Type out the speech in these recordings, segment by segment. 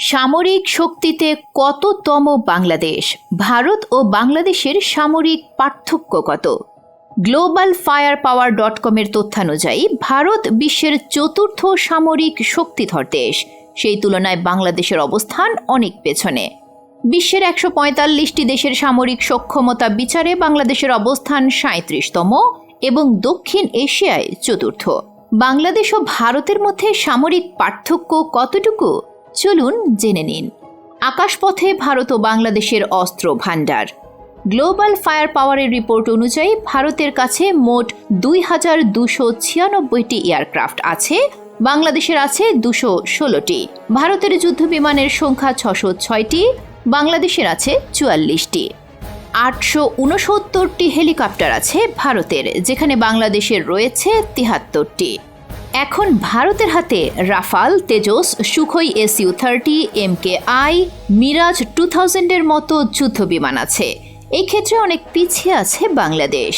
সামরিক শক্তিতে কততম বাংলাদেশ? ভারত ও বাংলাদেশের সামরিক পার্থক্য কত? globalfirepower.com-এর তথ্যানুযায়ী ভারত বিশ্বের চতুর্থ সামরিক শক্তিধর দেশ। সেই তুলনায় বাংলাদেশের অবস্থান অনেক পেছনে। বিশ্বের 145টি দেশের সামরিক সক্ষমতা বিচারে বাংলাদেশের অবস্থান 37তম এবং দক্ষিণ এশিয়ায় চতুর্থ। বাংলাদেশ ও ভারতের মধ্যে সামরিক পার্থক্য কতটুকু? চলুন জেনে নিন। আকাশপথে ভারত ও বাংলাদেশের অস্ত্র ভাণ্ডার। গ্লোবাল ফায়ার পাওয়ারের রিপোর্ট অনুযায়ী ভারতের কাছে মোট 2296টি এয়ারক্রাফট আছে, বাংলাদেশের আছে 216টি। ভারতের যুদ্ধবিমানের সংখ্যা 606টি, বাংলাদেশের আছে 44টি। 869টি হেলিকপ্টার আছে ভারতের, যেখানে বাংলাদেশের রয়েছে 73টি। এখন ভারতের হাতে Rafale, Tejas, Sukhoi Su-30, MKI, Mirage 2000-এর মতো যুদ্ধবিমান আছে। এই ক্ষেত্রে অনেক পিছিয়ে আছে বাংলাদেশ।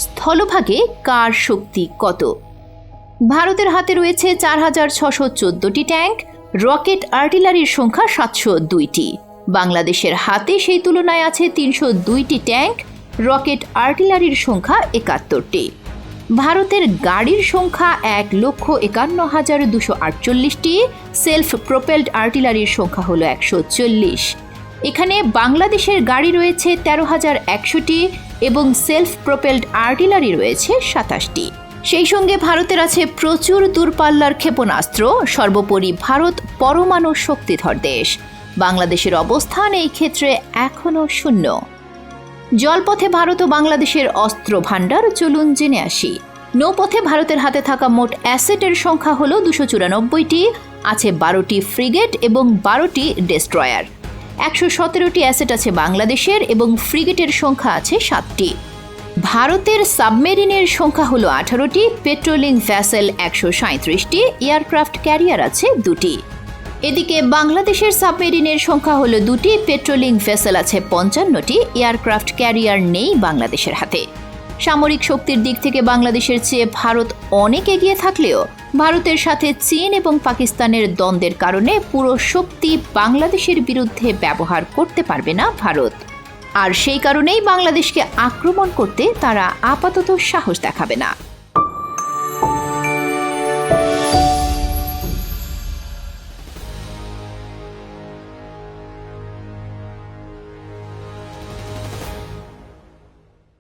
স্থলভাগে কার শক্তি কত? ভারতের হাতে রয়েছে 4614টি ট্যাঙ্ক, রকেট আর্টিলারির সংখ্যা 702টি। বাংলাদেশের হাতে সেই তুলনায় আছে 302টি ট্যাঙ্ক, রকেট আর্টিলারির সংখ্যা 71টি। ভারতের গাড়ির সংখ্যা 1,51,248টি, সেলফ প্রোপেলড আর্টিলারির সংখ্যা হলো 140। এখানে বাংলাদেশের গাড়ি রয়েছে 13,100টি এবং সেলফ প্রোপেলড আর্টিলারি রয়েছে 27টি। সেই সঙ্গে ভারতের আছে প্রচুর দূরপাল্লার ক্ষেপণাস্ত্র। সর্বোপরি ভারত পরমাণু শক্তিধর দেশ। বাংলাদেশের অবস্থান এই ক্ষেত্রে এখনও শূন্য। জলপথে ভারত ও বাংলাদেশের অস্ত্র ভাণ্ডার চলুন জেনে আসি। নৌপথে ভারতের হাতে থাকা মোট অ্যাসেটের সংখ্যা হল 294টি, আছে 12টি ফ্রিগেট এবং 12টি ডেস্ট্রয়ার। 117টি অ্যাসেট আছে বাংলাদেশের এবং ফ্রিগেটের সংখ্যা আছে 7টি। ভারতের সাবমেরিনের সংখ্যা হল 18টি, পেট্রোলিং ভ্যাসেল 137টি, এয়ারক্রাফট ক্যারিয়ার আছে 2টি। এদিকে বাংলাদেশের সাবমেরিনের সংখ্যা হলো 2টি, পেট্রোলিং ভেসেল আছে 55টি, এয়ারক্রাফট ক্যারিয়ার নেই বাংলাদেশের হাতে। সামরিক শক্তির দিক থেকে বাংলাদেশের চেয়ে ভারত অনেক এগিয়ে থাকলেও ভারতের সাথে চীন এবং পাকিস্তানের দ্বন্দ্বের কারণে পুরো শক্তি বাংলাদেশের বিরুদ্ধে ব্যবহার করতে পারবে না ভারত। আর সেই কারণেই বাংলাদেশকে আক্রমণ করতে তারা আপাতত সাহস দেখাবে না।